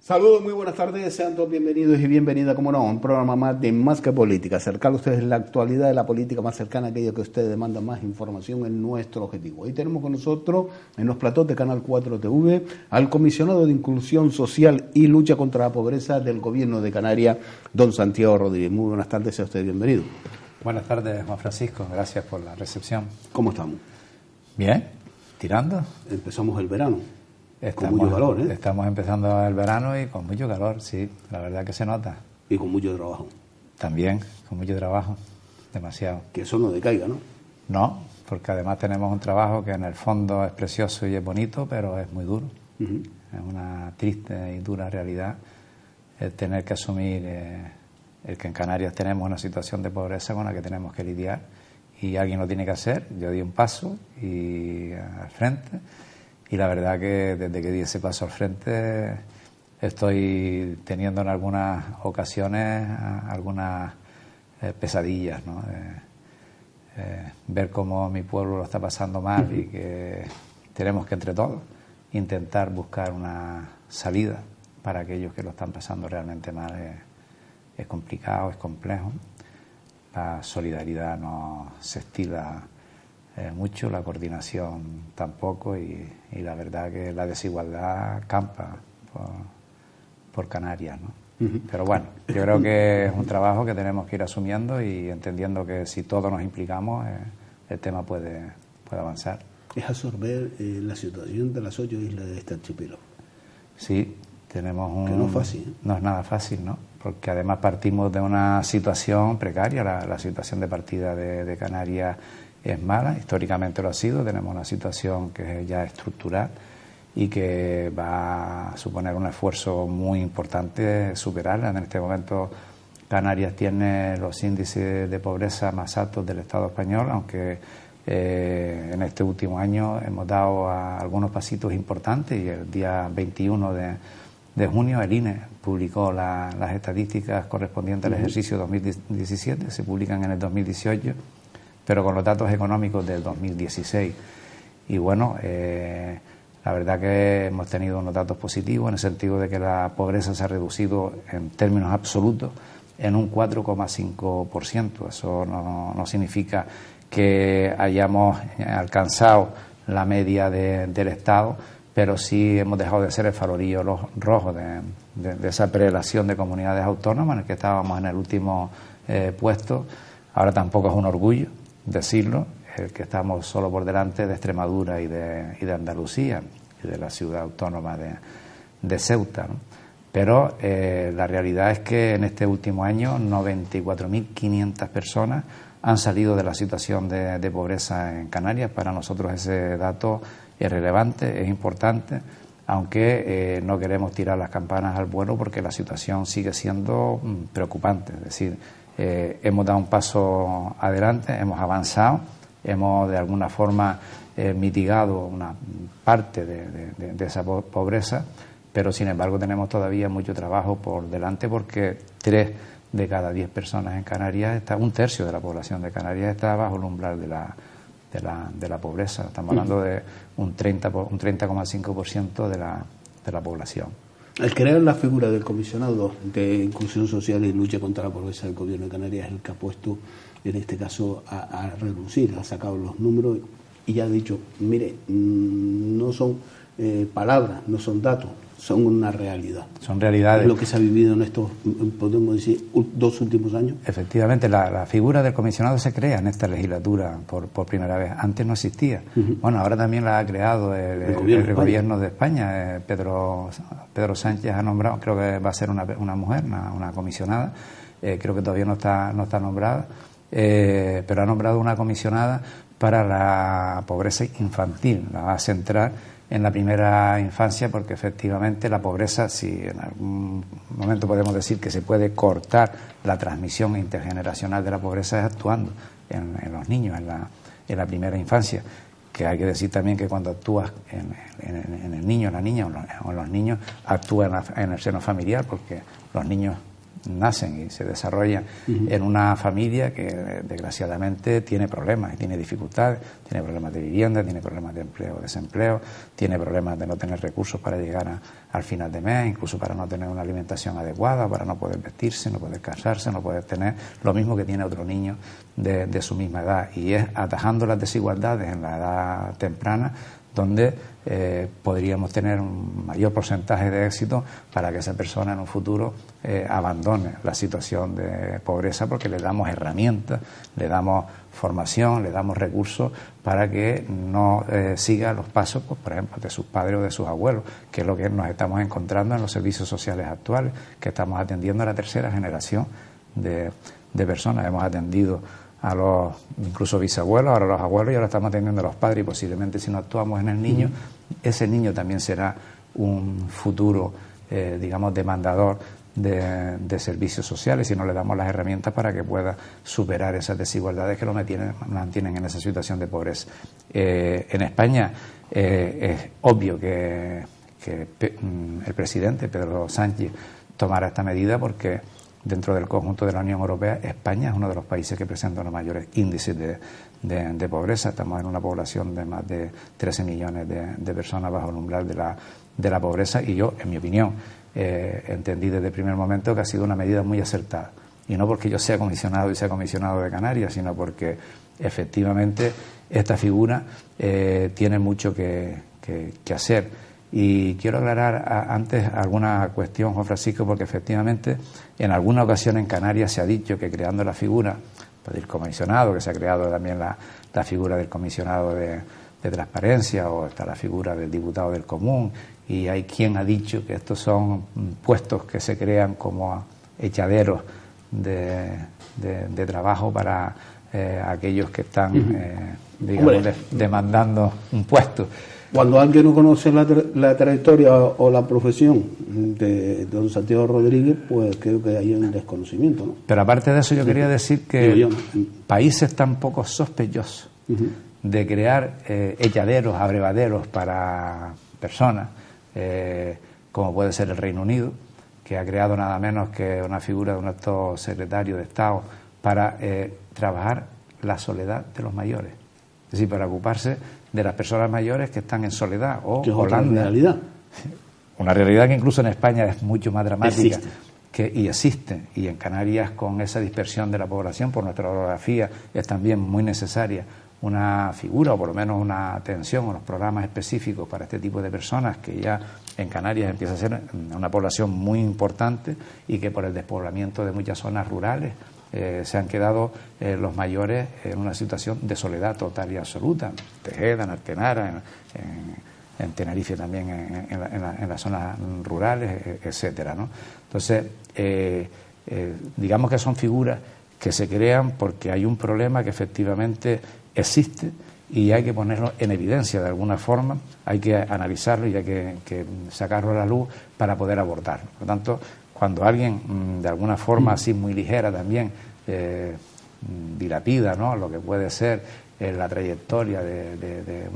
Saludos, muy buenas tardes, sean todos bienvenidos y bienvenidas, como no, a un programa más de Más que Política, acercar a ustedes la actualidad de la política más cercana a aquello que ustedes demandan más información en nuestro objetivo. Hoy tenemos con nosotros, en los platós de Canal 4 TV, al comisionado de Inclusión Social y Lucha contra la Pobreza del Gobierno de Canarias, don Santiago Rodríguez. Muy buenas tardes, sea usted bienvenido. Buenas tardes, Juan Francisco, gracias por la recepción. ¿Cómo estamos? Bien, tirando. Empezamos el verano. Con mucho calor, ¿eh? Estamos empezando el verano y con mucho calor, sí, la verdad que se nota. Y con mucho trabajo. También, con mucho trabajo, demasiado. Que eso no decaiga, ¿no? No, porque además tenemos un trabajo que en el fondo es precioso y es bonito, pero es muy duro. Es una triste y dura realidad el tener que asumir el que en Canarias tenemos una situación de pobreza con la que tenemos que lidiar y alguien lo tiene que hacer. Yo di un paso y al frente. Y la verdad que desde que di ese paso al frente estoy teniendo en algunas ocasiones algunas pesadillas, ¿no? Ver cómo mi pueblo lo está pasando mal y que tenemos que entre todos intentar buscar una salida para aquellos que lo están pasando realmente mal. Es complicado, es complejo. La solidaridad no se estila mucho, la coordinación tampoco y la verdad que la desigualdad campa por Canarias, ¿no? Pero bueno, yo creo que es un trabajo que tenemos que ir asumiendo y entendiendo que si todos nos implicamos el tema puede avanzar. Es absorber la situación de las 8 islas de este archipiélago. Sí, tenemos un... Que no es fácil, ¿eh? No es nada fácil, ¿no? Porque además partimos de una situación precaria, la situación de partida de Canarias es mala, históricamente lo ha sido, tenemos una situación que es ya estructural y que va a suponer un esfuerzo muy importante superarla. En este momento Canarias tiene los índices de pobreza más altos del Estado español, aunque en este último año hemos dado algunos pasitos importantes y el día 21 de junio el INE publicó las estadísticas correspondientes al ejercicio 2017, se publican en el 2018, pero con los datos económicos del 2016. Y bueno, la verdad que hemos tenido unos datos positivos en el sentido de que la pobreza se ha reducido en términos absolutos en un 4,5%. Eso no significa que hayamos alcanzado la media del Estado, pero sí hemos dejado de ser el farolillo rojo de esa prelación de comunidades autónomas en el que estábamos en el último puesto. Ahora tampoco es un orgullo decirlo, que estamos solo por delante de Extremadura y de Andalucía y de la ciudad autónoma de Ceuta, ¿no? Pero la realidad es que en este último año 94.500 personas han salido de la situación de pobreza en Canarias. Para nosotros ese dato es relevante, es importante, aunque no queremos tirar las campanas al vuelo porque la situación sigue siendo preocupante. Es decir, hemos dado un paso adelante, hemos avanzado, hemos de alguna forma mitigado una parte de esa pobreza, pero sin embargo tenemos todavía mucho trabajo por delante porque 3 de cada 10 personas en Canarias, un tercio de la población de Canarias está bajo el umbral de la pobreza. Estamos hablando de un 30,5% de la población. Al crear la figura del comisionado de Inclusión Social y Lucha contra la Pobreza del Gobierno de Canarias, es el que ha puesto, en este caso, a reducir, ha sacado los números y ha dicho, mire, no son palabras, no son datos, son una realidad. Son realidades. Es lo que se ha vivido en estos, podemos decir, 2 últimos años. Efectivamente, la figura del comisionado se crea en esta legislatura por primera vez. Antes no existía. Bueno, ahora también la ha creado el gobierno de España. Pedro Sánchez ha nombrado, creo que va a ser una mujer, una comisionada. Creo que todavía no está nombrada, pero ha nombrado una comisionada para la pobreza infantil. La va a centrar en la primera infancia porque efectivamente la pobreza, si en algún momento podemos decir que se puede cortar la transmisión intergeneracional de la pobreza, es actuando en los niños, en la primera infancia. Que hay que decir también que cuando actúas en el niño, en la niña o en los niños, actúa en el seno familiar porque los niños nacen y se desarrollan en una familia que desgraciadamente tiene problemas, tiene dificultades, tiene problemas de vivienda, tiene problemas de empleo o desempleo, tiene problemas de no tener recursos para llegar al final de mes, incluso para no tener una alimentación adecuada, para no poder vestirse, no poder casarse, no poder tener lo mismo que tiene otro niño de su misma edad. Y es atajando las desigualdades en la edad temprana donde podríamos tener un mayor porcentaje de éxito para que esa persona en un futuro abandone la situación de pobreza, porque le damos herramientas, le damos formación, le damos recursos para que no siga los pasos, pues, por ejemplo, de sus padres o de sus abuelos, que es lo que nos estamos encontrando en los servicios sociales actuales, que estamos atendiendo a la tercera generación de personas. Hemos atendido a los incluso bisabuelos, ahora a los abuelos, y ahora estamos atendiendo a los padres, y posiblemente si no actuamos en el niño, ese niño también será un futuro, digamos, demandador de servicios sociales, si no le damos las herramientas para que pueda superar esas desigualdades que lo mantienen en esa situación de pobreza. En España es obvio que el presidente Pedro Sánchez tomará esta medida, porque dentro del conjunto de la Unión Europea, España es uno de los países que presenta los mayores índices de pobreza. Estamos en una población de más de 13 millones de personas bajo el umbral de la pobreza, y yo, en mi opinión, entendí desde el primer momento que ha sido una medida muy acertada. Y no porque yo sea comisionado y sea comisionado de Canarias, sino porque efectivamente esta figura tiene mucho que hacer. Y quiero aclarar antes alguna cuestión, Juan Francisco, porque efectivamente en alguna ocasión en Canarias se ha dicho que creando la figura del comisionado, que se ha creado también la figura del comisionado de transparencia, o está la figura del diputado del común, y hay quien ha dicho que estos son puestos que se crean como echaderos de trabajo para aquellos que están, digamos, demandando un puesto. Cuando alguien no conoce la trayectoria o la profesión de don Santiago Rodríguez, pues creo que hay un desconocimiento, ¿no? Pero aparte de eso, yo quería decir que países tan poco sospechosos de crear echaderos, abrevaderos para personas, como puede ser el Reino Unido, que ha creado nada menos que una figura de un alto secretario de Estado para trabajar la soledad de los mayores, es decir, para ocuparse de las personas mayores que están en soledad. O Holanda, una realidad que incluso en España es mucho más dramática, existe, y en Canarias, con esa dispersión de la población por nuestra orografía, es también muy necesaria una figura, o por lo menos una atención, unos programas específicos para este tipo de personas, que ya en Canarias empieza a ser una población muy importante, y que por el despoblamiento de muchas zonas rurales se han quedado los mayores en una situación de soledad total y absoluta. Tejeda, en Artenara, en Tenerife también, en las zonas rurales, etcétera, ¿no? Entonces, digamos que son figuras que se crean porque hay un problema que efectivamente existe y hay que ponerlo en evidencia de alguna forma, hay que analizarlo y hay que sacarlo a la luz para poder abordarlo. Por lo tanto, cuando alguien de alguna forma así muy ligera también dilapida, ¿no?, lo que puede ser la trayectoria de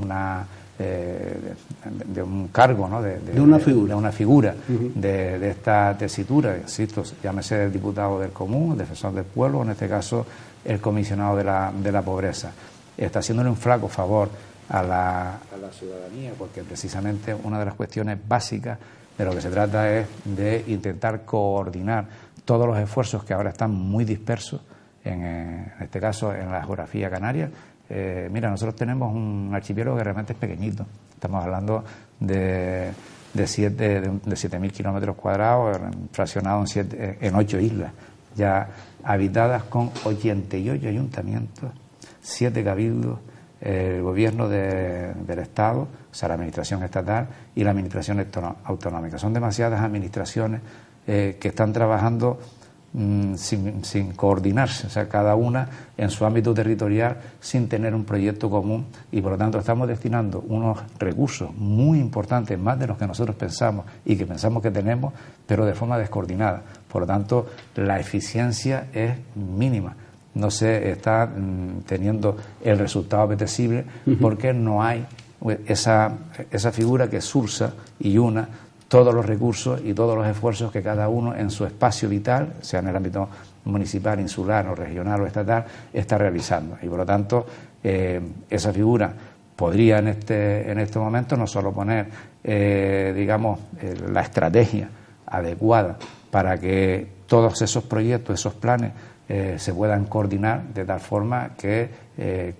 un cargo, ¿no?, de una figura de esta tesitura, insisto, llámese el diputado del común, el defensor del pueblo, en este caso el comisionado de la pobreza, está haciéndole un flaco favor a la ciudadanía, porque precisamente una de las cuestiones básicas de lo que se trata es de intentar coordinar todos los esfuerzos que ahora están muy dispersos, en este caso en la geografía canaria. Mira, nosotros tenemos un archipiélago que realmente es pequeñito, estamos hablando de 7.000 kilómetros cuadrados, fraccionados en 8 islas, ya habitadas, con 88 ayuntamientos, 7 cabildos, el gobierno del Estado, o sea, la administración estatal y la administración autonómica. Son demasiadas administraciones que están trabajando sin coordinarse, o sea, cada una en su ámbito territorial, sin tener un proyecto común, y por lo tanto estamos destinando unos recursos muy importantes, más de los que nosotros pensamos y que pensamos que tenemos, pero de forma descoordinada. Por lo tanto, la eficiencia es mínima. No se está teniendo el resultado apetecible porque no hay esa figura que sursa y una todos los recursos y todos los esfuerzos que cada uno en su espacio vital, sea en el ámbito municipal, insular o regional o estatal, está realizando. Y por lo tanto, esa figura podría en este momento no solo poner, la estrategia adecuada para que todos esos proyectos, esos planes, se puedan coordinar de tal forma que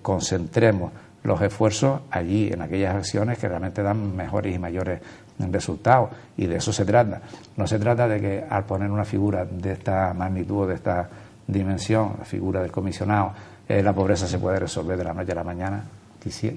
concentremos los esfuerzos allí, en aquellas acciones que realmente dan mejores y mayores resultados, y de eso se trata. No se trata de que al poner una figura de esta magnitud, de esta dimensión, la figura del comisionado, la pobreza se puede resolver de la noche a la mañana.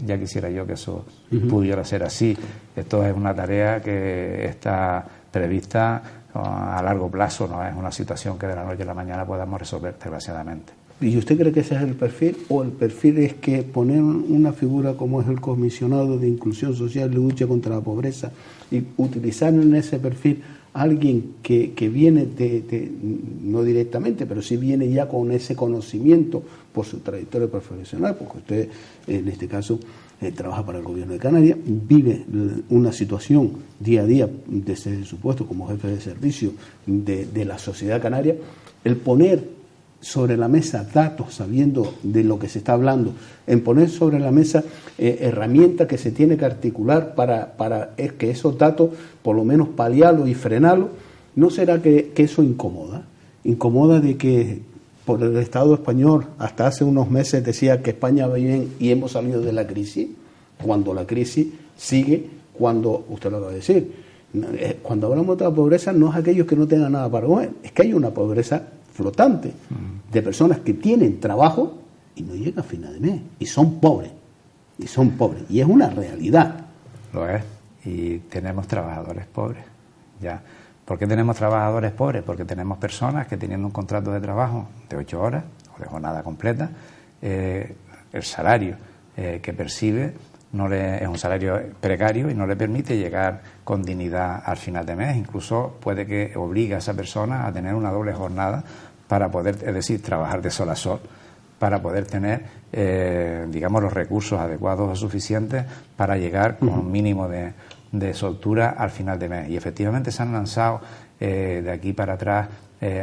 Ya quisiera yo que eso pudiera ser así. Esto es una tarea que está prevista a largo plazo, no es una situación que de la noche a la mañana podamos resolver, desgraciadamente. ¿Y usted cree que ese es el perfil? ¿O el perfil es que poner una figura como es el comisionado de inclusión social y lucha contra la pobreza y utilizar en ese perfil a alguien que viene no directamente, pero sí viene ya con ese conocimiento por su trayectoria profesional, porque usted en este caso trabaja para el gobierno de Canarias, vive una situación día a día desde su puesto como jefe de servicio de la sociedad canaria, el poner sobre la mesa datos, sabiendo de lo que se está hablando, en poner sobre la mesa herramientas que se tiene que articular para que esos datos, por lo menos paliarlos y frenarlos. ¿No será que eso incomoda? Incomoda de que por el Estado español hasta hace unos meses decía que España va bien y hemos salido de la crisis, cuando la crisis sigue, cuando, usted lo acaba de decir, cuando hablamos de la pobreza no es aquellos que no tengan nada para comer, es que hay una pobreza flotante de personas que tienen trabajo y no llegan a final de mes y son pobres, y es una realidad. Lo es, y tenemos trabajadores pobres ya. ¿Por qué tenemos trabajadores pobres? Porque tenemos personas que teniendo un contrato de trabajo de 8 horas o de jornada completa, el salario que percibe es un salario precario y no le permite llegar con dignidad al final de mes. Incluso puede que obligue a esa persona a tener una doble jornada para poder, es decir, trabajar de sol a sol, para poder tener, los recursos adecuados o suficientes para llegar con un mínimo de soltura al final de mes. Y efectivamente se han lanzado de aquí para atrás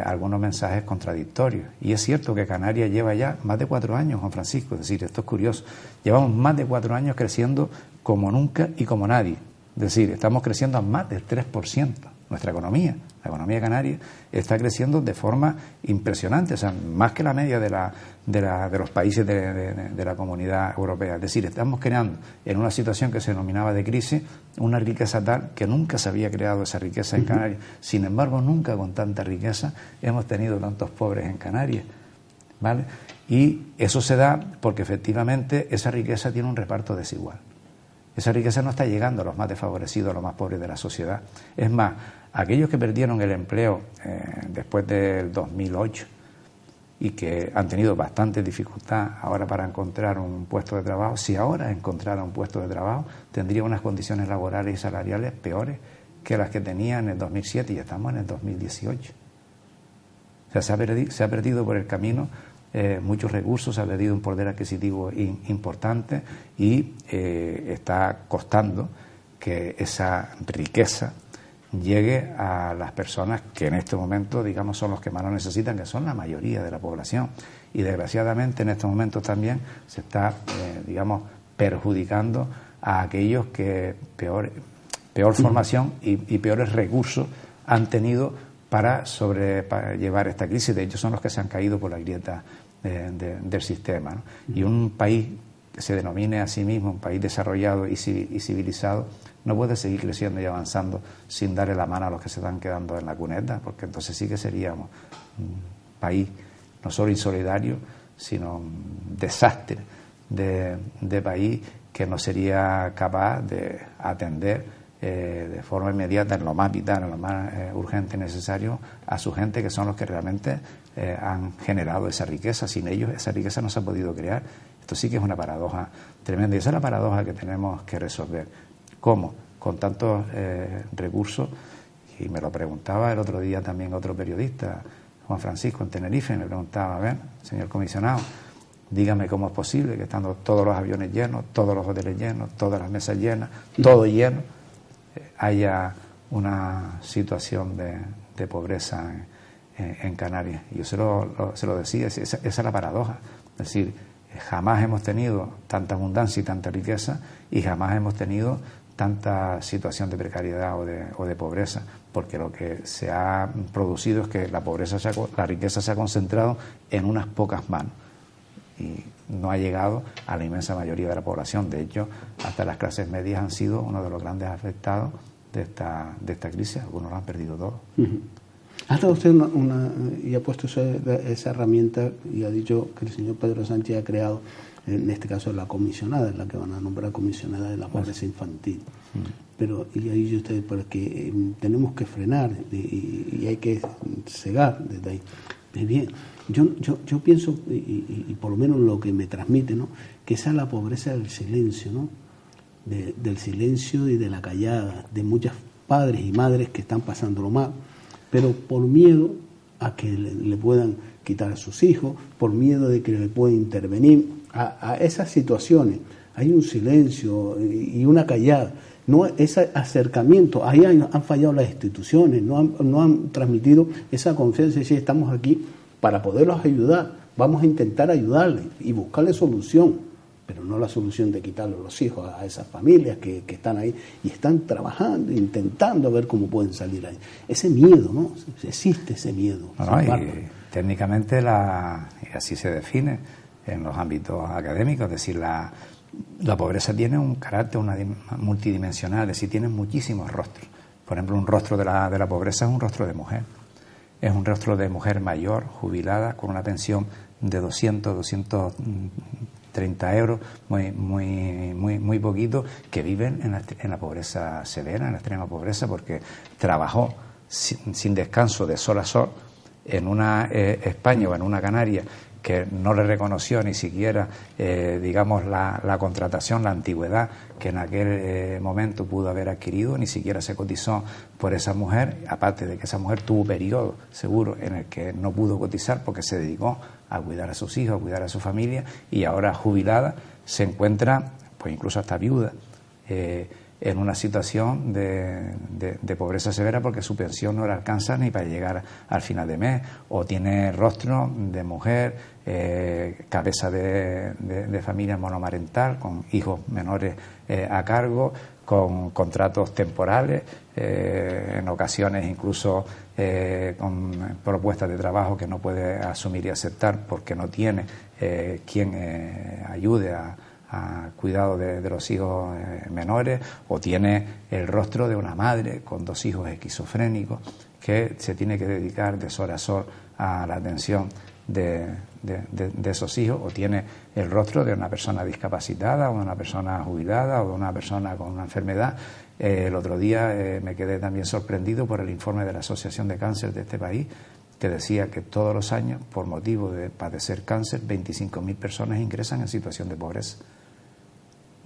algunos mensajes contradictorios. Y es cierto que Canarias lleva ya más de 4 años, Juan Francisco, es decir, esto es curioso, llevamos más de 4 años creciendo como nunca y como nadie. Es decir, estamos creciendo a más del 3%. Nuestra economía, la economía canaria, está creciendo de forma impresionante, o sea, más que la media de los países de la comunidad europea. Es decir, estamos creando en una situación que se denominaba de crisis una riqueza tal que nunca se había creado esa riqueza en Canarias. Sin embargo, nunca con tanta riqueza hemos tenido tantos pobres en Canarias, ¿vale? Y eso se da porque efectivamente esa riqueza tiene un reparto desigual. Esa riqueza no está llegando a los más desfavorecidos, a los más pobres de la sociedad. Es más, aquellos que perdieron el empleo después del 2008 y que han tenido bastante dificultad ahora para encontrar un puesto de trabajo, si ahora encontrara un puesto de trabajo, tendría unas condiciones laborales y salariales peores que las que tenía en el 2007 y estamos en el 2018. O sea, se ha perdido por el camino muchos recursos, se ha perdido un poder adquisitivo importante y está costando que esa riqueza llegue a las personas que en este momento, digamos, son los que más lo necesitan, que son la mayoría de la población. Y desgraciadamente en estos momentos también se está, perjudicando a aquellos que peor formación y peores recursos han tenido para llevar esta crisis. De hecho, son los que se han caído por la grieta del sistema, ¿no? Y un país que se denomine a sí mismo un país desarrollado y civilizado no puede seguir creciendo y avanzando sin darle la mano a los que se están quedando en la cuneta, porque entonces sí que seríamos un país no solo insolidario, sino un desastre de país que no sería capaz de atender de forma inmediata, en lo más vital, en lo más urgente y necesario, a su gente, que son los que realmente han generado esa riqueza. Sin ellos esa riqueza no se ha podido crear. Esto sí que es una paradoja tremenda y esa es la paradoja que tenemos que resolver. ¿Cómo? Con tantos recursos, y me lo preguntaba el otro día también otro periodista, Juan Francisco, en Tenerife, me preguntaba, a ver, señor comisionado, dígame cómo es posible que estando todos los aviones llenos, todos los hoteles llenos, todas las mesas llenas, todo lleno, haya una situación de pobreza en Canarias. Y yo se lo decía, esa es la paradoja. Es decir, jamás hemos tenido tanta abundancia y tanta riqueza, y jamás hemos tenido tanta situación de precariedad o de pobreza, porque lo que se ha producido es que la riqueza se ha concentrado en unas pocas manos y no ha llegado a la inmensa mayoría de la población. De hecho, hasta las clases medias han sido uno de los grandes afectados de esta crisis. Algunos lo han perdido todo. Ha dado usted y ha puesto esa herramienta, y ha dicho que el señor Pedro Sánchez ha creado, en este caso, la comisionada, la que van a nombrar comisionada de la pobreza infantil. Pero, y ahí dice usted, porque tenemos que frenar y hay que cegar desde ahí. Pues bien, yo pienso, y por lo menos lo que me transmite, ¿no?, que esa es la pobreza del silencio, ¿no?, del silencio y de la callada, de muchos padres y madres que están pasándolo mal, pero por miedo a que le puedan quitar a sus hijos, por miedo de que le puedan intervenir a esas situaciones. Hay un silencio y una callada, no ese acercamiento. Ahí han fallado las instituciones, no han transmitido esa confianza de decir, estamos aquí para poderlos ayudar, vamos a intentar ayudarles y buscarle solución, pero no la solución de quitarle los hijos a esas familias que están ahí y están trabajando, intentando ver cómo pueden salir ahí. Ese miedo, ¿no? Existe ese miedo. Y técnicamente así se define en los ámbitos académicos, es decir, la pobreza tiene un carácter multidimensional, es decir, tiene muchísimos rostros. Por ejemplo, un rostro de la pobreza es un rostro de mujer. Es un rostro de mujer mayor, jubilada, con una pensión de 230 euros, muy poquito, que viven en la pobreza severa, en la extrema pobreza, porque trabajó sin descanso, de sol a sol, en una España o en una Canarias que no le reconoció ni siquiera, digamos, la contratación, la antigüedad que en aquel momento pudo haber adquirido, ni siquiera se cotizó por esa mujer, aparte de que esa mujer tuvo periodo seguro en el que no pudo cotizar porque se dedicó a cuidar a sus hijos, a cuidar a su familia, y ahora jubilada se encuentra, pues incluso hasta viuda, en una situación de pobreza severa porque su pensión no le alcanza ni para llegar al final de mes, o tiene rostro de mujer, cabeza de familia monomarental, con hijos menores a cargo, con contratos temporales, en ocasiones incluso con propuestas de trabajo que no puede asumir y aceptar porque no tiene quien ayude a cuidado de los hijos menores, o tiene el rostro de una madre con 2 hijos esquizofrénicos que se tiene que dedicar de sol a sol a la atención de esos hijos, o tiene el rostro de una persona discapacitada o de una persona jubilada o de una persona con una enfermedad. El otro día me quedé también sorprendido por el informe de la Asociación de Cáncer de este país, que decía que todos los años, por motivo de padecer cáncer, 25.000 personas ingresan en situación de pobreza.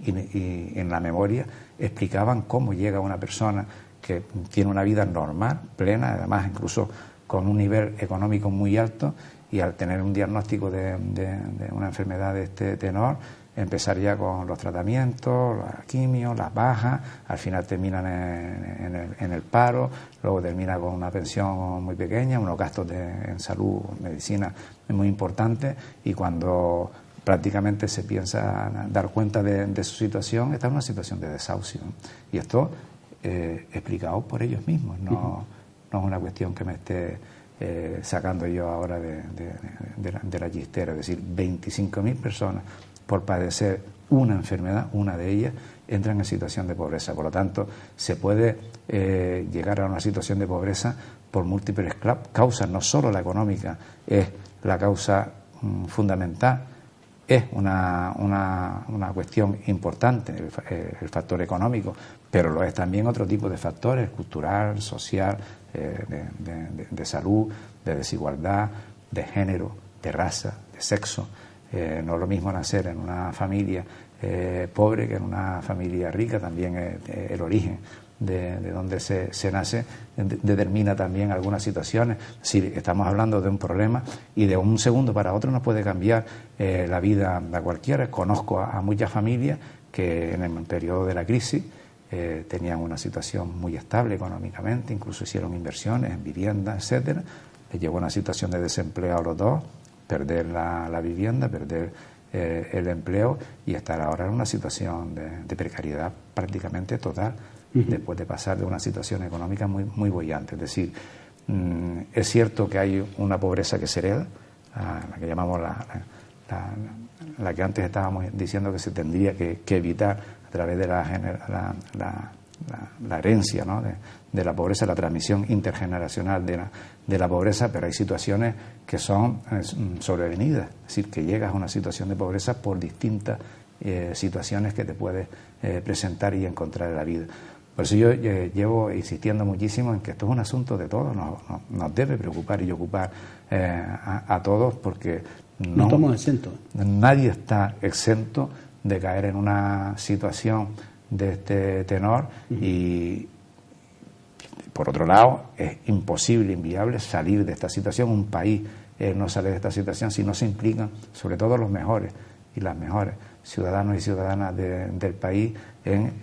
Y en la memoria explicaban cómo llega una persona que tiene una vida normal, plena, además incluso con un nivel económico muy alto, y al tener un diagnóstico de una enfermedad de este tenor, empezar ya con los tratamientos, la quimio, las bajas, al final terminan en el paro, luego termina con una pensión muy pequeña, unos gastos en salud, medicina muy importantes, y cuando prácticamente se piensa dar cuenta de su situación, está en una situación de desahucio. Y esto explicado por ellos mismos, no es una cuestión que me esté sacando yo ahora de la chistera. Es decir, 25.000 personas por padecer una enfermedad, una de ellas, entran en situación de pobreza. Por lo tanto, se puede llegar a una situación de pobreza por múltiples causas, no solo la económica es la causa fundamental. Es una cuestión importante el factor económico, pero lo es también otro tipo de factores, cultural, social, de salud, de desigualdad, de género, de raza, de sexo. No es lo mismo nacer en una familia pobre que en una familia rica. También el origen de donde se nace determina también algunas situaciones. Si estamos hablando de un problema y de un segundo para otro nos puede cambiar la vida a cualquiera. Conozco a muchas familias que en el periodo de la crisis tenían una situación muy estable económicamente, incluso hicieron inversiones en vivienda, etcétera. Les llevó una situación de desempleo a los dos, perder la vivienda, perder el empleo y estar ahora en una situación de precariedad prácticamente total, después de pasar de una situación económica muy boyante. Es decir, es cierto que hay una pobreza que se hereda, la que llamamos la que antes estábamos diciendo que se tendría que evitar a través de la herencia, ¿no?, de la pobreza, la transmisión intergeneracional de la pobreza, pero hay situaciones que son sobrevenidas, es decir, que llegas a una situación de pobreza por distintas situaciones que te puedes presentar y encontrar en la vida. Por eso yo llevo insistiendo muchísimo en que esto es un asunto de todos, nos debe preocupar y ocupar a todos, porque no estamos exentos. Nadie está exento de caer en una situación de este tenor y, por otro lado, es imposible, inviable salir de esta situación. Un país no sale de esta situación si no se implican, sobre todo los mejores y las mejores ciudadanos y ciudadanas del país, en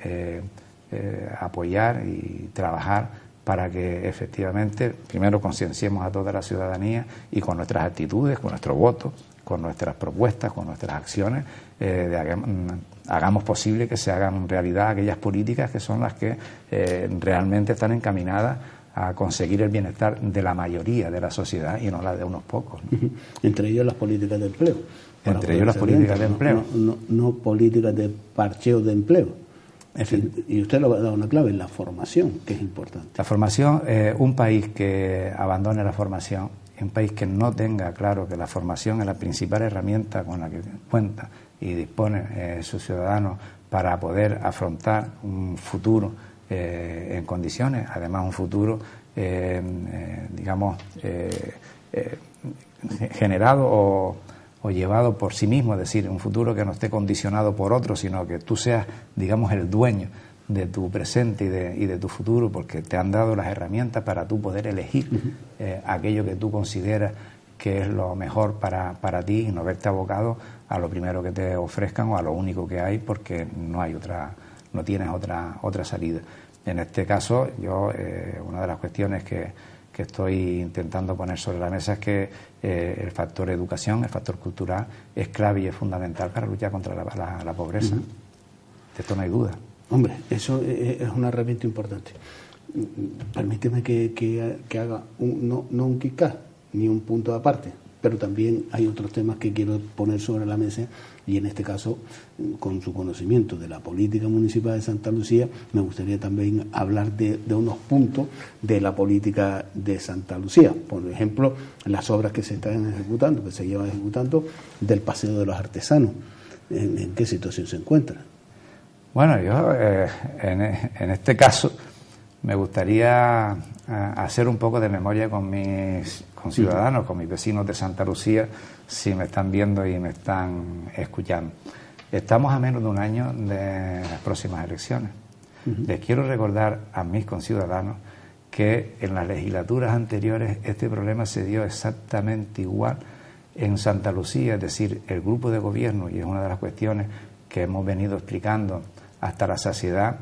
apoyar y trabajar para que efectivamente primero concienciemos a toda la ciudadanía y con nuestras actitudes, con nuestro voto, con nuestras propuestas, con nuestras acciones, hagamos posible que se hagan realidad aquellas políticas que son las que realmente están encaminadas a conseguir el bienestar de la mayoría de la sociedad y no la de unos pocos, ¿no? Entre ellos las políticas de empleo. Entre ellos las políticas de empleo. No políticas de parcheo de empleo. Y usted lo ha dado una clave, la formación, que es importante. La formación, un país que abandone la formación, un país que no tenga claro que la formación es la principal herramienta con la que cuenta y dispone sus ciudadanos para poder afrontar un futuro en condiciones, además un futuro, generado o llevado por sí mismo, es decir, un futuro que no esté condicionado por otro, sino que tú seas, digamos, el dueño de tu presente y de tu futuro, porque te han dado las herramientas para tú poder elegir aquello que tú consideras que es lo mejor para ti y no verte abocado a lo primero que te ofrezcan o a lo único que hay, porque no tienes otra salida. En este caso, yo una de las cuestiones que estoy intentando poner sobre la mesa es que el factor educación, el factor cultural, es clave y es fundamental para luchar contra la pobreza. De esto no hay duda. Hombre, eso es una herramienta importante. Permíteme que haga no un kick ni un punto de aparte, pero también hay otros temas que quiero poner sobre la mesa y en este caso, con su conocimiento de la política municipal de Santa Lucía, me gustaría también hablar de unos puntos de la política de Santa Lucía. Por ejemplo, las obras que se están ejecutando, que se llevan ejecutando del Paseo de los Artesanos. ¿En qué situación se encuentra? Bueno, yo en este caso me gustaría hacer un poco de memoria con mis ciudadanos, con mis vecinos de Santa Lucía, si me están viendo y me están escuchando. Estamos a menos de un año de las próximas elecciones. Les quiero recordar a mis conciudadanos que en las legislaturas anteriores este problema se dio exactamente igual en Santa Lucía, es decir, el grupo de gobierno, y es una de las cuestiones que hemos venido explicando hasta la saciedad,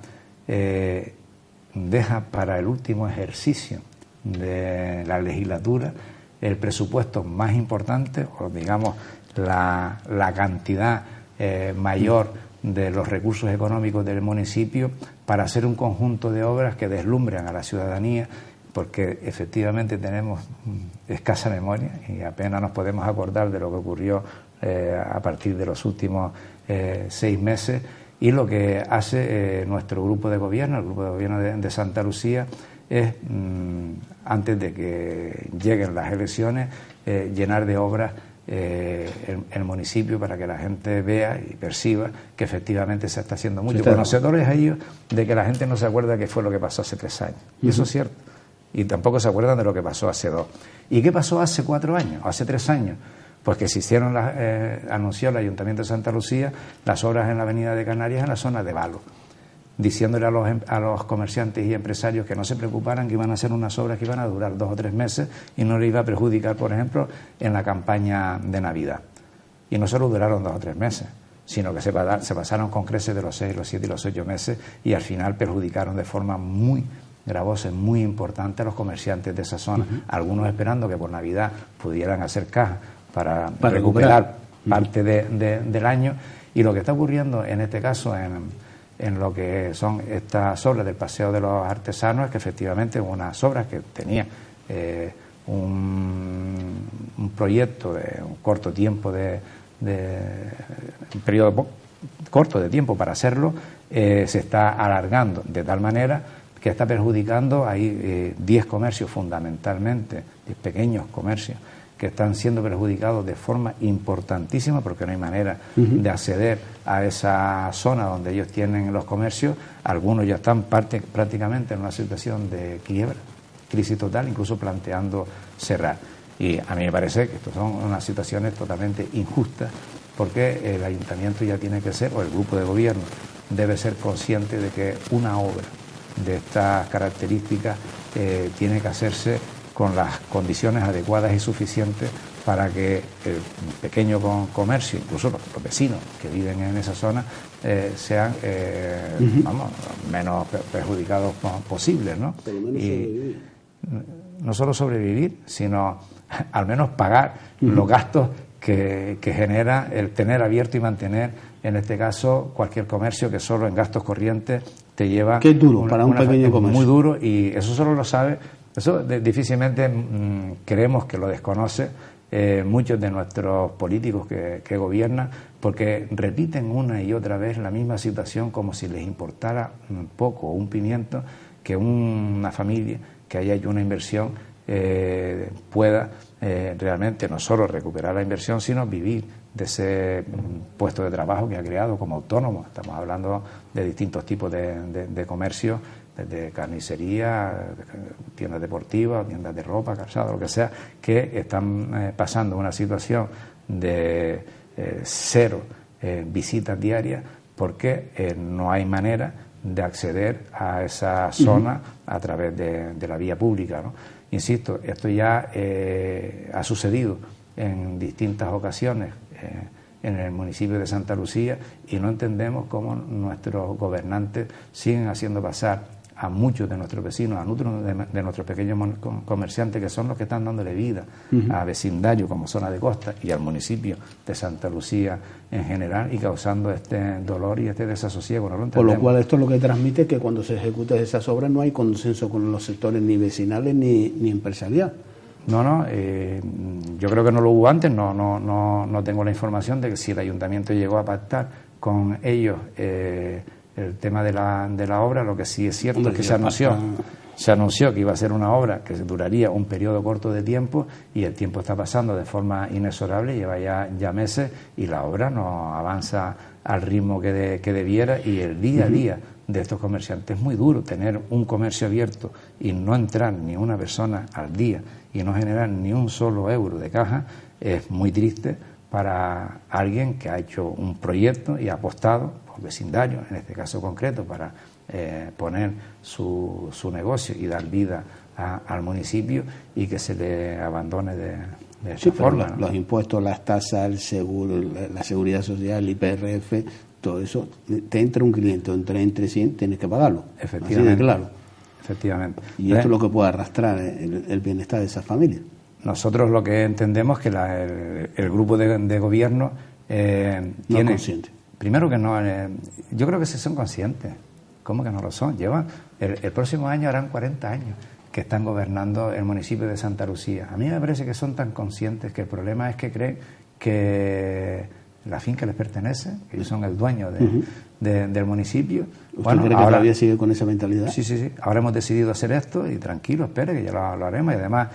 deja para el último ejercicio de la legislatura el presupuesto más importante, o digamos la cantidad mayor de los recursos económicos del municipio para hacer un conjunto de obras que deslumbren a la ciudadanía, porque efectivamente tenemos escasa memoria y apenas nos podemos acordar de lo que ocurrió a partir de los últimos 6 meses. Y lo que hace nuestro grupo de gobierno, el grupo de gobierno de Santa Lucía, es, antes de que lleguen las elecciones, llenar de obras el municipio para que la gente vea y perciba que efectivamente se está haciendo mucho. Conocedores ellos de que la gente no se acuerda qué fue lo que pasó hace 3 años. Y eso es cierto. Y tampoco se acuerdan de lo que pasó hace 2. ¿Y qué pasó hace 4 años, hace 3 años? Pues que se hicieron, anunció el Ayuntamiento de Santa Lucía las obras en la Avenida de Canarias en la zona de Valo, diciéndole a los comerciantes y empresarios que no se preocuparan, que iban a hacer unas obras que iban a durar 2 o 3 meses y no les iba a perjudicar, por ejemplo, en la campaña de Navidad. Y no solo duraron 2 o 3 meses, sino que se pasaron con creces de los 6, los 7 y los 8 meses y al final perjudicaron de forma muy gravosa, muy importante a los comerciantes de esa zona, algunos esperando que por Navidad pudieran hacer caja para recuperar parte del año. Y lo que está ocurriendo en este caso en lo que son estas obras del Paseo de los Artesanos es que efectivamente unas obras que tenía un proyecto de un corto tiempo un periodo corto de tiempo para hacerlo, se está alargando de tal manera que está perjudicando. Hay 10 comercios fundamentalmente, 10 pequeños comercios que están siendo perjudicados de forma importantísima porque no hay manera de acceder a esa zona donde ellos tienen los comercios. Algunos ya están prácticamente en una situación de quiebra, crisis total, incluso planteando cerrar. Y a mí me parece que estas son unas situaciones totalmente injustas porque el ayuntamiento ya tiene que ser, o el grupo de gobierno debe ser consciente de que una obra de estas características tiene que hacerse con las condiciones adecuadas y suficientes para que el pequeño comercio, incluso los vecinos que viven en esa zona, sean menos perjudicados posibles, ¿no? Por lo menos y no solo sobrevivir, sino al menos pagar los gastos que genera el tener abierto y mantener, en este caso, cualquier comercio que solo en gastos corrientes te lleva... Qué duro para un pequeño comercio. Muy duro, y eso solo lo sabe, eso difícilmente creemos que lo desconoce muchos de nuestros políticos que gobiernan, porque repiten una y otra vez la misma situación como si les importara un poco o un pimiento que una familia que haya hecho una inversión pueda realmente no solo recuperar la inversión, sino vivir de ese puesto de trabajo que ha creado como autónomo. Estamos hablando de distintos tipos de comercio, desde carnicería, tiendas deportivas, tiendas de ropa, calzado, lo que sea, que están pasando una situación de cero visitas diarias porque no hay manera de acceder a esa zona a través de la vía pública, ¿no? Insisto, esto ya ha sucedido en distintas ocasiones en el municipio de Santa Lucía y no entendemos cómo nuestros gobernantes siguen haciendo pasar a muchos de nuestros vecinos, a muchos de nuestros pequeños comerciantes, que son los que están dándole vida a vecindarios como zona de costa y al municipio de Santa Lucía en general, y causando este dolor y este desasosiego. No lo entendemos. Por lo cual esto lo que transmite que cuando se ejecuten esas obras no hay consenso con los sectores ni vecinales ni empresariales. No, yo creo que no lo hubo antes, no tengo la información de que si el ayuntamiento llegó a pactar con ellos el tema de la obra. Lo que sí es cierto es que se anunció que iba a ser una obra que duraría un periodo corto de tiempo, y el tiempo está pasando de forma inexorable, lleva ya meses y la obra no avanza al ritmo que debiera, y el día a día de estos comerciantes es muy duro. Tener un comercio abierto y no entrar ni una persona al día y no generar ni un solo euro de caja es muy triste para alguien que ha hecho un proyecto y ha apostado por vecindario, en este caso concreto, para poner su negocio y dar vida al municipio, y que se le abandone de esa forma, ¿no? Los impuestos, las tasas, el seguro, la seguridad social, el IPRF, todo eso, te entra un cliente, entre 100, tienes que pagarlo. Efectivamente. Así de claro. Efectivamente. Y esto es lo que puede arrastrar el bienestar de esas familias. Nosotros lo que entendemos que el grupo de gobierno no es consciente. Primero que no, yo creo que sí son conscientes. ¿Cómo que no lo son? El próximo año harán 40 años que están gobernando el municipio de Santa Lucía. A mí me parece que son tan conscientes que el problema es que creen que la finca les pertenece, que ellos son el dueño del municipio. ¿Usted cree que todavía sigue con esa mentalidad? Sí. Ahora hemos decidido hacer esto y tranquilo, espere, que ya lo haremos. Y además,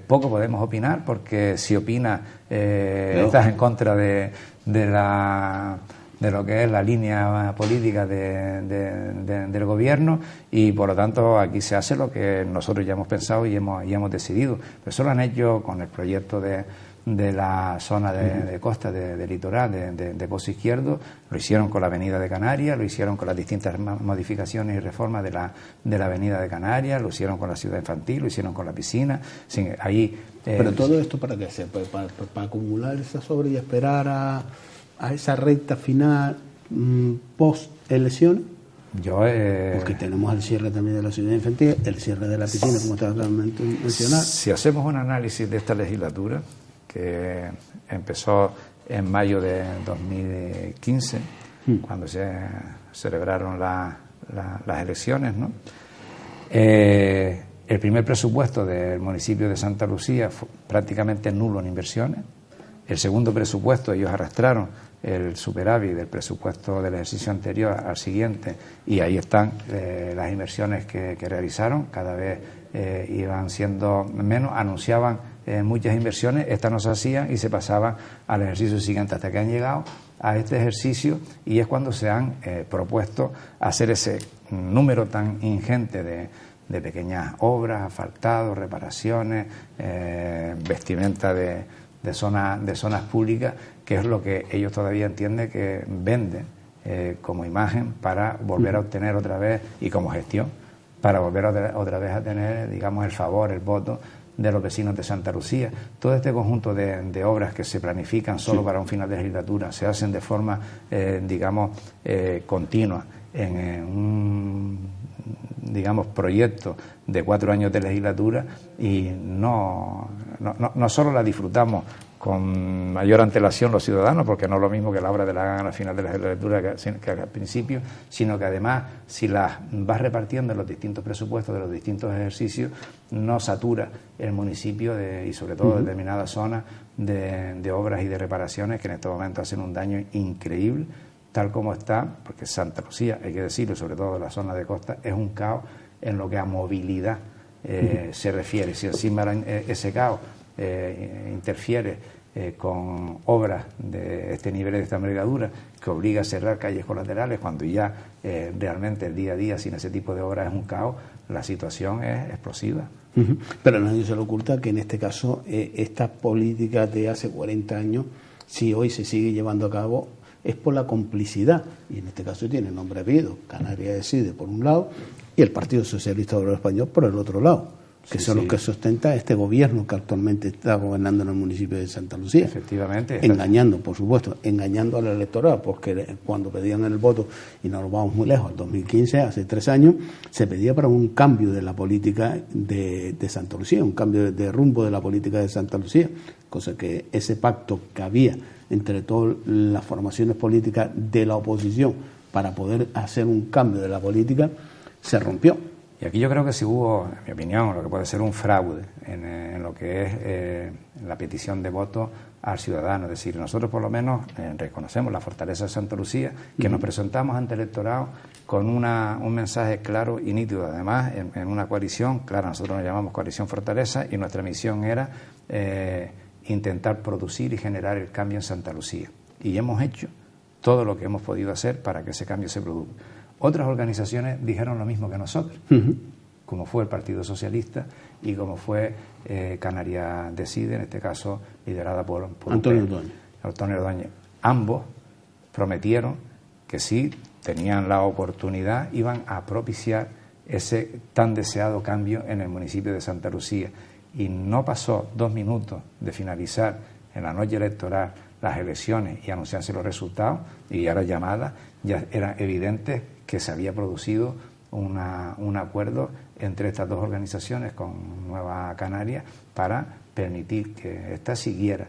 poco podemos opinar, porque si opinas, estás en contra de lo que es la línea política del gobierno, y por lo tanto aquí se hace lo que nosotros ya hemos pensado y hemos decidido. Pero eso lo han hecho con el proyecto de la zona de costa, de litoral, de Pozo Izquierdo. Lo hicieron con la Avenida de Canarias, lo hicieron con las distintas modificaciones y reformas de la Avenida de Canarias, lo hicieron con la ciudad infantil, lo hicieron con la piscina. Pero todo esto, ¿para qué hacer? ¿Para acumular esas obras y esperar a a esa recta final post-elecciones? Porque tenemos el cierre también de la ciudad infantil, el cierre de la piscina, como estaba mencionado. Si hacemos un análisis de esta legislatura, que empezó en mayo de 2015, cuando se celebraron las elecciones, ¿no? El primer presupuesto del municipio de Santa Lucía fue prácticamente nulo en inversiones. El segundo presupuesto, ellos arrastraron el superávit del presupuesto del ejercicio anterior al siguiente, y ahí están las inversiones que realizaron. Cada vez iban siendo menos, anunciaban muchas inversiones, estas no se hacían y se pasaban al ejercicio siguiente, hasta que han llegado a este ejercicio, y es cuando se han propuesto hacer ese número tan ingente de pequeñas obras, asfaltados, reparaciones, vestimenta de zonas públicas, que es lo que ellos todavía entienden que venden como imagen para volver a obtener otra vez, y como gestión, para volver otra vez a tener, digamos, el favor, el voto de los vecinos de Santa Lucía. Todo este conjunto de obras que se planifican solo para un final de legislatura, se hacen de forma, digamos, continua, en un, digamos, proyecto de 4 años de legislatura, y no solo la disfrutamos con mayor antelación los ciudadanos, porque no es lo mismo que la obra de la hagan al final de la legislatura que al principio, sino que además, si las vas repartiendo en los distintos presupuestos de los distintos ejercicios, no satura el municipio y sobre todo determinadas zonas de obras y de reparaciones que en este momento hacen un daño increíble, tal como está, porque Santa Lucía, hay que decirlo, sobre todo la zona de costa, es un caos en lo que a movilidad se refiere. Si encima ese caos interfiere con obras de este nivel, de esta envergadura, que obliga a cerrar calles colaterales, cuando ya realmente el día a día sin ese tipo de obras es un caos, la situación es explosiva. Pero a nadie se le oculta que en este caso esta política de hace 40 años, si hoy se sigue llevando a cabo, es por la complicidad, y en este caso tiene nombre apellido. Canarias Decide por un lado y el Partido Socialista Obrero Español por el otro lado, que son los que sustenta este gobierno que actualmente está gobernando en el municipio de Santa Lucía. Efectivamente. Engañando, por supuesto, engañando al electorado, porque cuando pedían el voto, y no nos vamos muy lejos, en 2015, hace 3 años, se pedía para un cambio de la política de Santa Lucía, un cambio de rumbo de la política de Santa Lucía, cosa que ese pacto que había entre todas las formaciones políticas de la oposición para poder hacer un cambio de la política se rompió. Y aquí yo creo que sí hubo, en mi opinión, lo que puede ser un fraude en lo que es la petición de voto al ciudadano. Es decir, nosotros por lo menos reconocemos la fortaleza de Santa Lucía, que nos presentamos ante el electorado con un mensaje claro y nítido. Además, en una coalición, claro, nosotros nos llamamos Coalición Fortaleza, y nuestra misión era intentar producir y generar el cambio en Santa Lucía. Y hemos hecho todo lo que hemos podido hacer para que ese cambio se produzca. Otras organizaciones dijeron lo mismo que nosotros, como fue el Partido Socialista y como fue Canarias Decide, en este caso liderada por Antonio Ordóñez. Ambos prometieron que si tenían la oportunidad iban a propiciar ese tan deseado cambio en el municipio de Santa Lucía. Y no pasó 2 minutos de finalizar en la noche electoral las elecciones y anunciarse los resultados, y a las llamadas ya era evidente que se había producido un acuerdo entre estas dos organizaciones con Nueva Canarias para permitir que ésta siguiera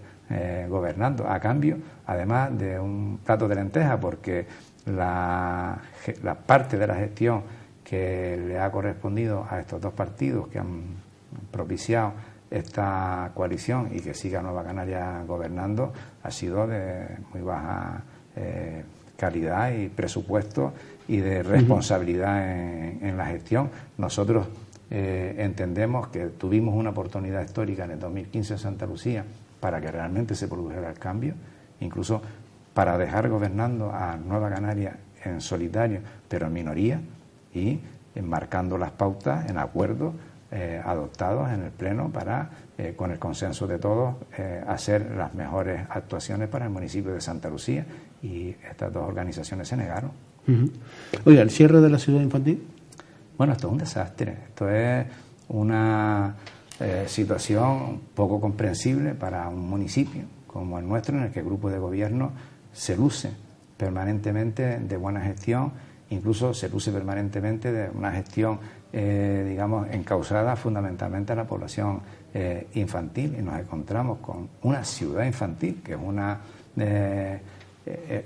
gobernando, a cambio, además de un plato de lentejas, porque la parte de la gestión que le ha correspondido a estos dos partidos que han propiciado esta coalición y que siga Nueva Canarias gobernando ha sido de muy baja calidad y presupuesto y de responsabilidad en la gestión. Nosotros entendemos que tuvimos una oportunidad histórica en el 2015 en Santa Lucía para que realmente se produjera el cambio, incluso para dejar gobernando a Nueva Canarias en solitario, pero en minoría, y marcando las pautas en acuerdos adoptados en el Pleno para, con el consenso de todos, hacer las mejores actuaciones para el municipio de Santa Lucía, y estas dos organizaciones se negaron. Oiga, ¿el cierre de la ciudad infantil? Bueno, esto es un desastre, esto es una situación poco comprensible para un municipio como el nuestro, en el que el grupo de gobierno se luce permanentemente de buena gestión, incluso se luce permanentemente de una gestión, digamos, encauzada fundamentalmente a la población infantil, y nos encontramos con una ciudad infantil que es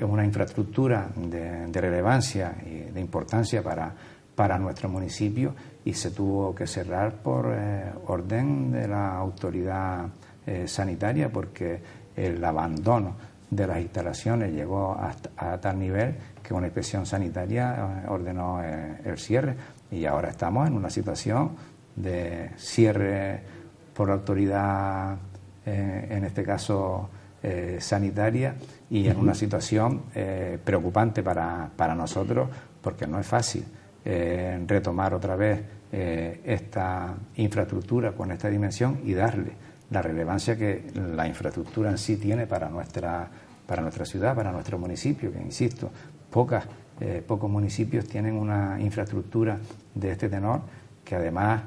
una infraestructura de relevancia y de importancia para nuestro municipio, y se tuvo que cerrar por orden de la autoridad sanitaria, porque el abandono de las instalaciones llegó a tal nivel que una inspección sanitaria ordenó el cierre, y ahora estamos en una situación de cierre por la autoridad, en este caso sanitaria, y en una situación preocupante para nosotros, porque no es fácil retomar otra vez esta infraestructura con esta dimensión y darle la relevancia que la infraestructura en sí tiene para nuestra ciudad, para nuestro municipio, que insisto, pocos municipios tienen una infraestructura de este tenor, que además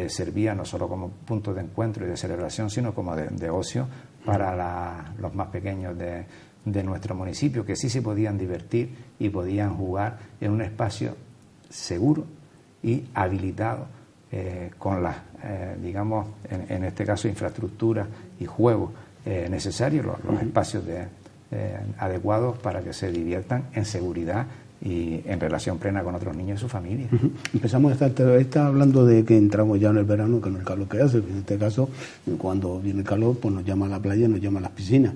servía no solo como punto de encuentro y de celebración, sino como de ocio para los más pequeños de nuestro municipio, que sí se podían divertir y podían jugar en un espacio seguro y habilitado, con las, digamos, en este caso, infraestructuras y juegos necesarios, los espacios adecuados para que se diviertan en seguridad y en relación plena con otros niños y sus familias. Empezamos a estar hablando de que entramos ya en el verano, que no es el calor que hace. En este caso, cuando viene el calor, pues nos llama a la playa, nos llama a las piscinas.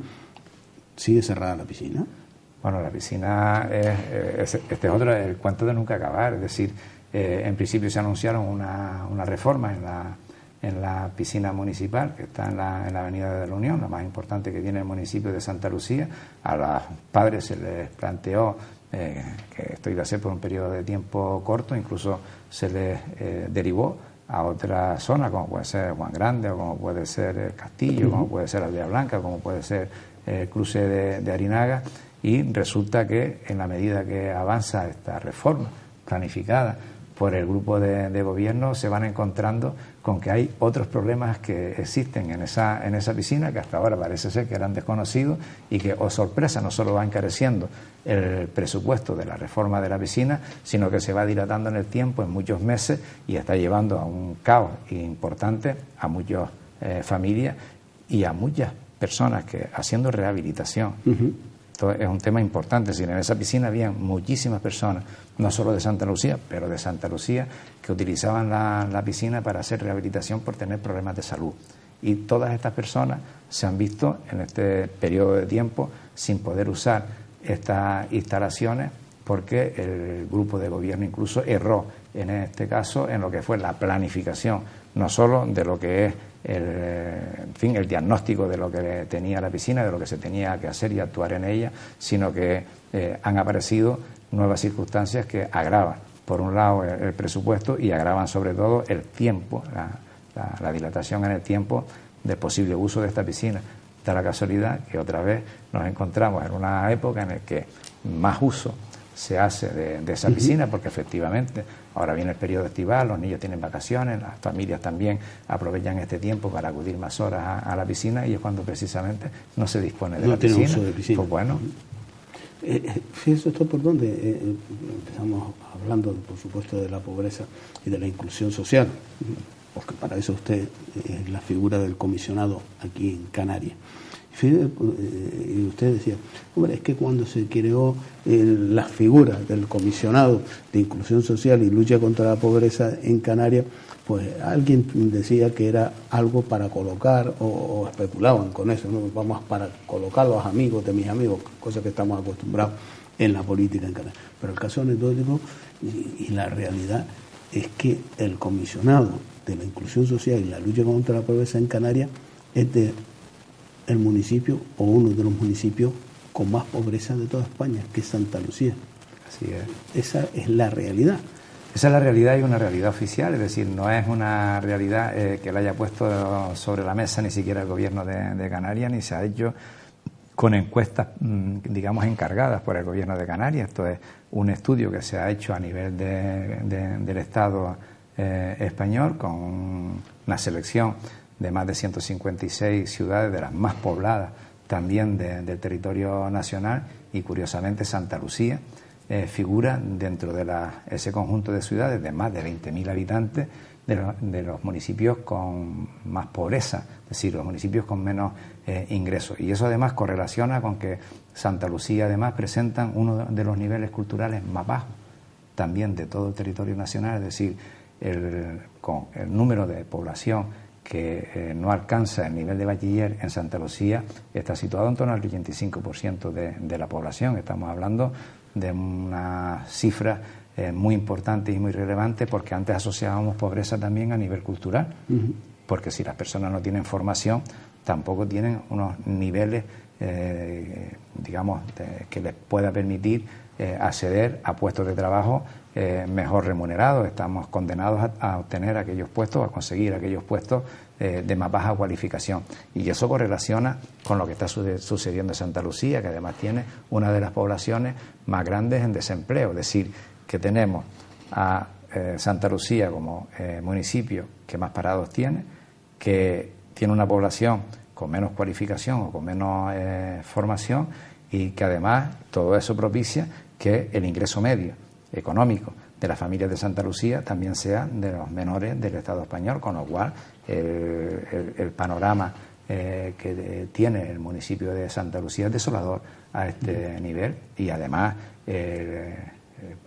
¿Sigue cerrada la piscina? Bueno, la piscina este es otro, el cuento de nunca acabar. Es decir, en principio se anunciaron una reforma en la piscina municipal, que está en la Avenida de la Unión, la más importante que tiene el municipio de Santa Lucía. A los padres se les planteó que esto iba a ser por un periodo de tiempo corto, incluso se les derivó a otra zona, como puede ser Juan Grande, o como puede ser el Castillo, como puede ser Aldea Blanca, como puede ser el cruce de Arinaga, y resulta que en la medida que avanza esta reforma planificada por el grupo de gobierno, se van encontrando con que hay otros problemas que existen en esa piscina, que hasta ahora parece ser que eran desconocidos, y que, oh sorpresa, no solo va encareciendo el presupuesto de la reforma de la piscina, sino que se va dilatando en el tiempo, en muchos meses, y está llevando a un caos importante a muchas familias y a muchas personas que haciendo rehabilitación. Esto es un tema importante. Es decir, en esa piscina había muchísimas personas, no solo de Santa Lucía, pero de Santa Lucía, que utilizaban la piscina para hacer rehabilitación por tener problemas de salud. Y todas estas personas se han visto en este periodo de tiempo sin poder usar estas instalaciones, porque el grupo de gobierno incluso erró en este caso en lo que fue la planificación, no solo de lo que es el diagnóstico de lo que tenía la piscina, de lo que se tenía que hacer y actuar en ella, sino que han aparecido nuevas circunstancias que agravan, por un lado, el presupuesto, y agravan sobre todo el tiempo, la dilatación en el tiempo de posible uso de esta piscina. Da la casualidad que otra vez nos encontramos en una época en la que más uso se hace de esa piscina, porque efectivamente ahora viene el periodo estival, los niños tienen vacaciones, las familias también aprovechan este tiempo para acudir más horas a la piscina, y es cuando precisamente no se dispone de la piscina. Uso de piscina. Pues bueno. Fíjese esto por donde empezamos hablando, por supuesto, de la pobreza y de la inclusión social, porque para eso usted es la figura del comisionado aquí en Canarias. Y usted decía, hombre, es que cuando se creó la figura del comisionado de inclusión social y lucha contra la pobreza en Canarias, pues alguien decía que era algo para colocar, o especulaban con eso, ¿no? Vamos para colocar a los amigos de mis amigos, cosa que estamos acostumbrados en la política en Canarias. Pero el caso anecdótico y la realidad es que el comisionado de la inclusión social y la lucha contra la pobreza en Canarias es de el municipio, o uno de los municipios con más pobreza de toda España, que es Santa Lucía. Así es. Esa es la realidad. Esa es la realidad, y una realidad oficial, es decir, no es una realidad que la haya puesto sobre la mesa ni siquiera el gobierno de Canarias, ni se ha hecho con encuestas, digamos, encargadas por el gobierno de Canarias. Esto es un estudio que se ha hecho a nivel del Estado español, con una selección de más de 156 ciudades de las más pobladas también del territorio nacional, y curiosamente Santa Lucía figura dentro de ese conjunto de ciudades de más de 20.000 habitantes de los municipios con más pobreza, es decir, los municipios con menos ingresos. Y eso además correlaciona con que Santa Lucía además presentan uno de los niveles culturales más bajos también de todo el territorio nacional, es decir, con el número de población que no alcanza el nivel de bachiller en Santa Lucía está situado en torno al 85% de la población. Estamos hablando de una cifra muy importante y muy relevante, porque antes asociábamos pobreza también a nivel cultural, porque si las personas no tienen formación tampoco tienen unos niveles digamos que les pueda permitir acceder a puestos de trabajo mejor remunerados. Estamos condenados a obtener aquellos puestos, a conseguir aquellos puestos de más baja cualificación, y eso correlaciona con lo que está sucediendo en Santa Lucía, que además tiene una de las poblaciones más grandes en desempleo. Es decir, que tenemos a Santa Lucía como municipio que más parados tiene, que tiene una población con menos cualificación o con menos formación, y que además todo eso propicia que el ingreso medio económico de las familias de Santa Lucía también sea de los menores del Estado español, con lo cual el panorama que tiene el municipio de Santa Lucía es desolador a este nivel. Y además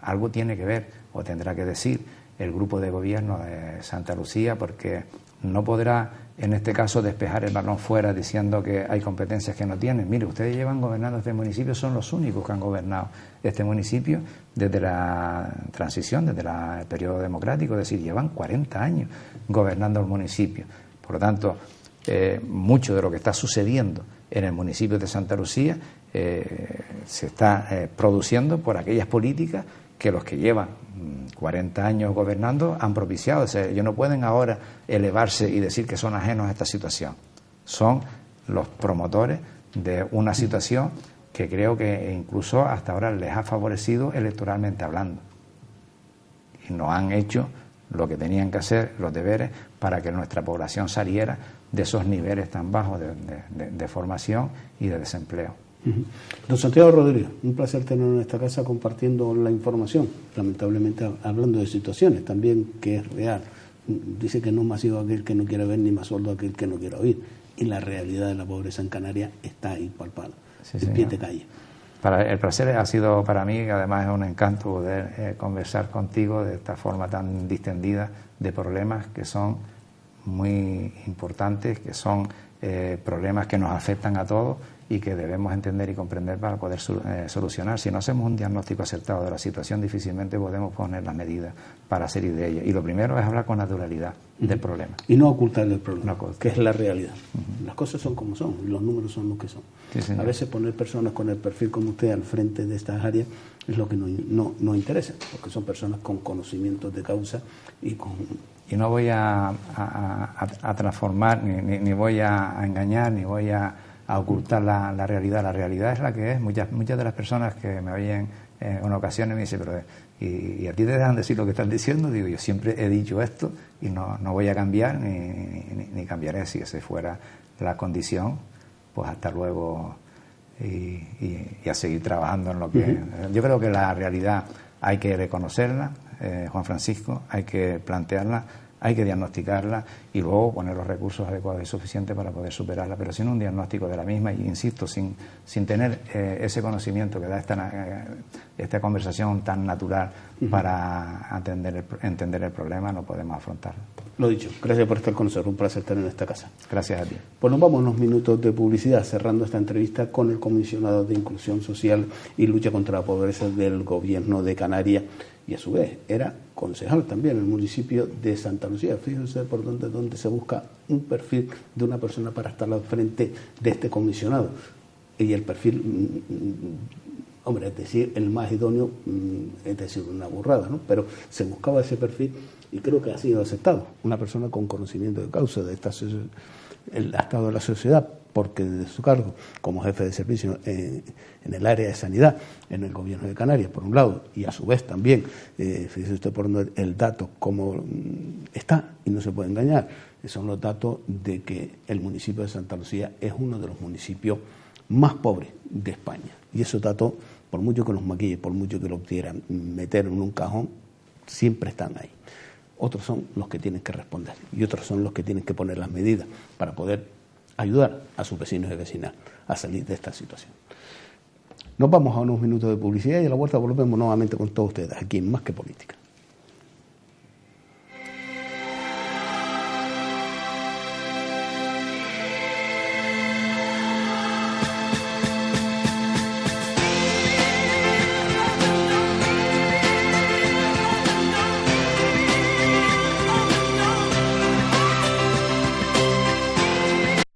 algo tiene que ver, o tendrá que decir, el grupo de gobierno de Santa Lucía, porque no podrá en este caso despejar el balón fuera diciendo que hay competencias que no tienen. Mire, ustedes llevan gobernando este municipio, son los únicos que han gobernado este municipio desde la transición, desde el periodo democrático, es decir, llevan 40 años gobernando el municipio. Por lo tanto, mucho de lo que está sucediendo en el municipio de Santa Lucía se está produciendo por aquellas políticas que los que llevan 40 años gobernando han propiciado. O sea, ellos no pueden ahora elevarse y decir que son ajenos a esta situación. Son los promotores de una situación que creo que incluso hasta ahora les ha favorecido electoralmente hablando. Y no han hecho lo que tenían que hacer, los deberes, para que nuestra población saliera de esos niveles tan bajos de formación y de desempleo. Don Santiago Rodríguez, un placer tenerlo en esta casa compartiendo la información, lamentablemente hablando de situaciones también que es real. Dice que no es masivo aquel que no quiera ver, ni más sordo aquel que no quiera oír, y la realidad de la pobreza en Canarias está ahí palpable, el pie de calle. El placer ha sido para mí, además es un encanto poder conversar contigo de esta forma tan distendida de problemas que son muy importantes, que son problemas que nos afectan a todos y que debemos entender y comprender para poder solucionar. Si no hacemos un diagnóstico acertado de la situación, difícilmente podemos poner las medidas para salir de ella. Y lo primero es hablar con naturalidad del problema. Y no ocultar el problema, que es la realidad. Las cosas son como son, y los números son los que son. Sí, a veces poner personas con el perfil como usted al frente de estas áreas es lo que no interesa, porque son personas con conocimientos de causa y con... Y no voy a transformar, ni voy a engañar, ni voy a ocultar la realidad. La realidad es la que es. Muchas de las personas que me oyen en ocasiones me dicen, pero ¿y a ti te dejan decir lo que estás diciendo? Digo, yo siempre he dicho esto y no voy a cambiar ni cambiaré. Si esa fuera la condición, pues hasta luego y a seguir trabajando en lo que... Yo creo que la realidad hay que reconocerla, Juan Francisco, hay que plantearla, hay que diagnosticarla y luego poner los recursos adecuados y suficientes para poder superarla, pero sin un diagnóstico de la misma, y insisto, sin tener ese conocimiento que da esta conversación tan natural para entender el problema, no podemos afrontarlo. Lo dicho, gracias por estar con nosotros, un placer estar en esta casa. Gracias a ti. Pues nos vamos unos minutos de publicidad, cerrando esta entrevista con el comisionado de Inclusión Social y Lucha contra la Pobreza del Gobierno de Canarias, y a su vez era concejal también en el municipio de Santa Lucía. Fíjense por dónde se busca un perfil de una persona para estar al frente de este comisionado. Y el perfil, hombre, es decir, el más idóneo, es decir, una burrada, ¿no? Pero se buscaba ese perfil y creo que ha sido aceptado. Una persona con conocimiento de causa de el estado de la sociedad, porque desde su cargo como jefe de servicio en el área de sanidad en el Gobierno de Canarias, por un lado, y a su vez también, fíjese usted por el dato como está, y no se puede engañar, son los datos de que el municipio de Santa Lucía es uno de los municipios más pobres de España. Y esos datos, por mucho que los maquillen, por mucho que los quieran meter en un cajón, siempre están ahí. Otros son los que tienen que responder y otros son los que tienen que poner las medidas para poder ayudar a sus vecinos y vecinas a salir de esta situación. Nos vamos a unos minutos de publicidad y a la vuelta volvemos nuevamente con todos ustedes aquí en Más que Política.